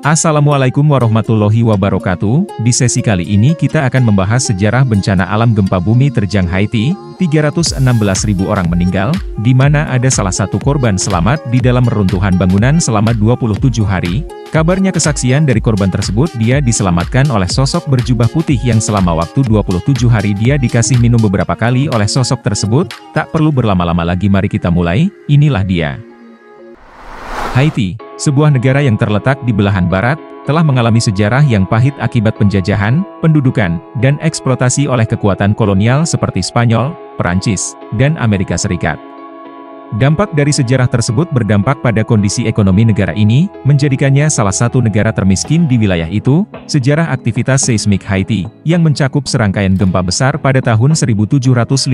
Assalamualaikum warahmatullahi wabarakatuh. Di sesi kali ini kita akan membahas sejarah bencana alam gempa bumi terjang Haiti. 316.000 orang meninggal, di mana ada salah satu korban selamat di dalam reruntuhan bangunan selama 27 hari. Kabarnya kesaksian dari korban tersebut, dia diselamatkan oleh sosok berjubah putih yang selama waktu 27 hari dia dikasih minum beberapa kali oleh sosok tersebut. Tak perlu berlama-lama lagi, mari kita mulai. Inilah dia. Haiti, sebuah negara yang terletak di belahan barat, telah mengalami sejarah yang pahit akibat penjajahan, pendudukan, dan eksploitasi oleh kekuatan kolonial seperti Spanyol, Perancis, dan Amerika Serikat. Dampak dari sejarah tersebut berdampak pada kondisi ekonomi negara ini, menjadikannya salah satu negara termiskin di wilayah itu. Sejarah aktivitas seismik Haiti, yang mencakup serangkaian gempa besar pada tahun 1751,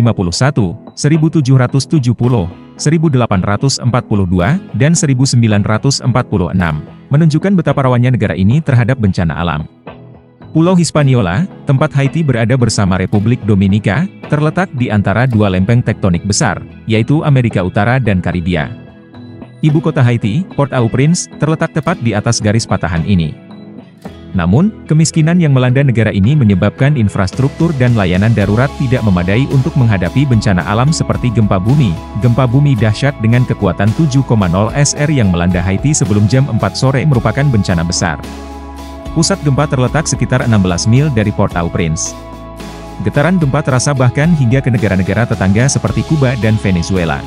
1770, 1842, dan 1946, menunjukkan betapa rawannya negara ini terhadap bencana alam. Pulau Hispaniola, tempat Haiti berada bersama Republik Dominika, terletak di antara dua lempeng tektonik besar, yaitu Amerika Utara dan Karibia. Ibu kota Haiti, Port-au-Prince, terletak tepat di atas garis patahan ini. Namun, kemiskinan yang melanda negara ini menyebabkan infrastruktur dan layanan darurat tidak memadai untuk menghadapi bencana alam seperti gempa bumi. Gempa bumi dahsyat dengan kekuatan 7,0 SR yang melanda Haiti sebelum jam 4 sore merupakan bencana besar. Pusat gempa terletak sekitar 16 mil dari Port-au-Prince. Getaran gempa terasa bahkan hingga ke negara-negara tetangga seperti Kuba dan Venezuela.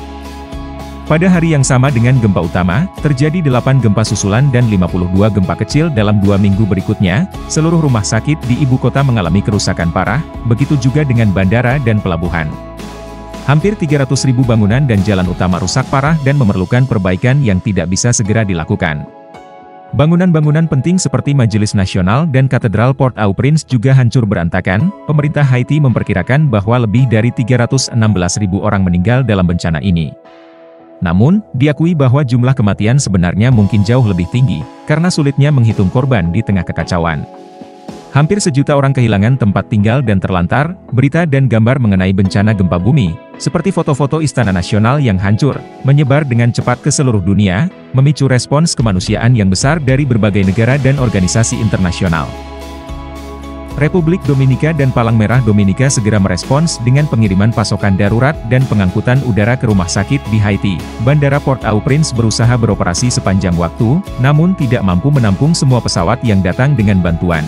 Pada hari yang sama dengan gempa utama, terjadi 8 gempa susulan dan 52 gempa kecil dalam 2 minggu berikutnya. Seluruh rumah sakit di ibu kota mengalami kerusakan parah, begitu juga dengan bandara dan pelabuhan. Hampir 300.000 bangunan dan jalan utama rusak parah dan memerlukan perbaikan yang tidak bisa segera dilakukan. Bangunan-bangunan penting seperti Majelis Nasional dan Katedral Port-au-Prince juga hancur berantakan. Pemerintah Haiti memperkirakan bahwa lebih dari 316.000 orang meninggal dalam bencana ini. Namun, diakui bahwa jumlah kematian sebenarnya mungkin jauh lebih tinggi, karena sulitnya menghitung korban di tengah kekacauan. Hampir 1 juta orang kehilangan tempat tinggal dan terlantar. Berita dan gambar mengenai bencana gempa bumi, seperti foto-foto Istana Nasional yang hancur, menyebar dengan cepat ke seluruh dunia, memicu respons kemanusiaan yang besar dari berbagai negara dan organisasi internasional. Republik Dominika dan Palang Merah Dominika segera merespons dengan pengiriman pasokan darurat dan pengangkutan udara ke rumah sakit di Haiti. Bandara Port-au-Prince berusaha beroperasi sepanjang waktu, namun tidak mampu menampung semua pesawat yang datang dengan bantuan.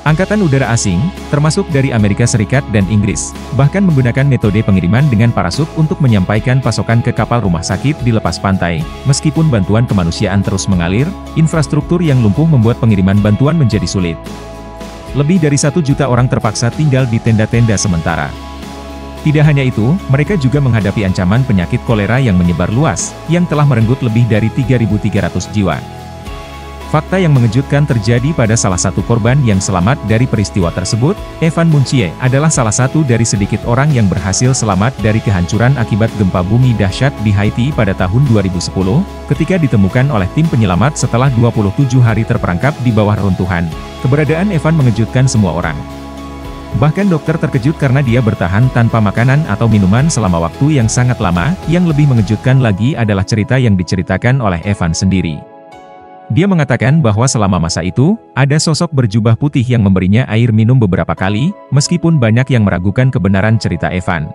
Angkatan udara asing, termasuk dari Amerika Serikat dan Inggris, bahkan menggunakan metode pengiriman dengan parasut untuk menyampaikan pasokan ke kapal rumah sakit di lepas pantai. Meskipun bantuan kemanusiaan terus mengalir, infrastruktur yang lumpuh membuat pengiriman bantuan menjadi sulit. Lebih dari 1 juta orang terpaksa tinggal di tenda-tenda sementara. Tidak hanya itu, mereka juga menghadapi ancaman penyakit kolera yang menyebar luas, yang telah merenggut lebih dari 3.300 jiwa. Fakta yang mengejutkan terjadi pada salah satu korban yang selamat dari peristiwa tersebut. Evan Muncie adalah salah satu dari sedikit orang yang berhasil selamat dari kehancuran akibat gempa bumi dahsyat di Haiti pada tahun 2010, ketika ditemukan oleh tim penyelamat setelah 27 hari terperangkap di bawah runtuhan. Keberadaan Evan mengejutkan semua orang. Bahkan dokter terkejut karena dia bertahan tanpa makanan atau minuman selama waktu yang sangat lama. Yang lebih mengejutkan lagi adalah cerita yang diceritakan oleh Evan sendiri. Dia mengatakan bahwa selama masa itu, ada sosok berjubah putih yang memberinya air minum beberapa kali, meskipun banyak yang meragukan kebenaran cerita Evan.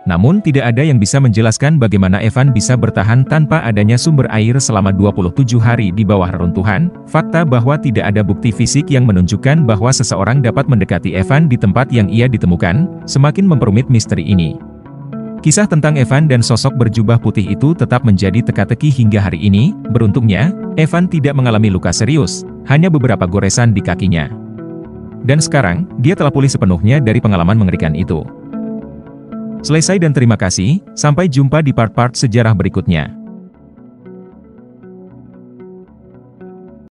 Namun tidak ada yang bisa menjelaskan bagaimana Evan bisa bertahan tanpa adanya sumber air selama 27 hari di bawah reruntuhan. Fakta bahwa tidak ada bukti fisik yang menunjukkan bahwa seseorang dapat mendekati Evan di tempat yang ia ditemukan, semakin memperumit misteri ini. Kisah tentang Evan dan sosok berjubah putih itu tetap menjadi teka-teki hingga hari ini. Beruntungnya, Evan tidak mengalami luka serius, hanya beberapa goresan di kakinya. Dan sekarang, dia telah pulih sepenuhnya dari pengalaman mengerikan itu. Selesai dan terima kasih, sampai jumpa di part-part sejarah berikutnya.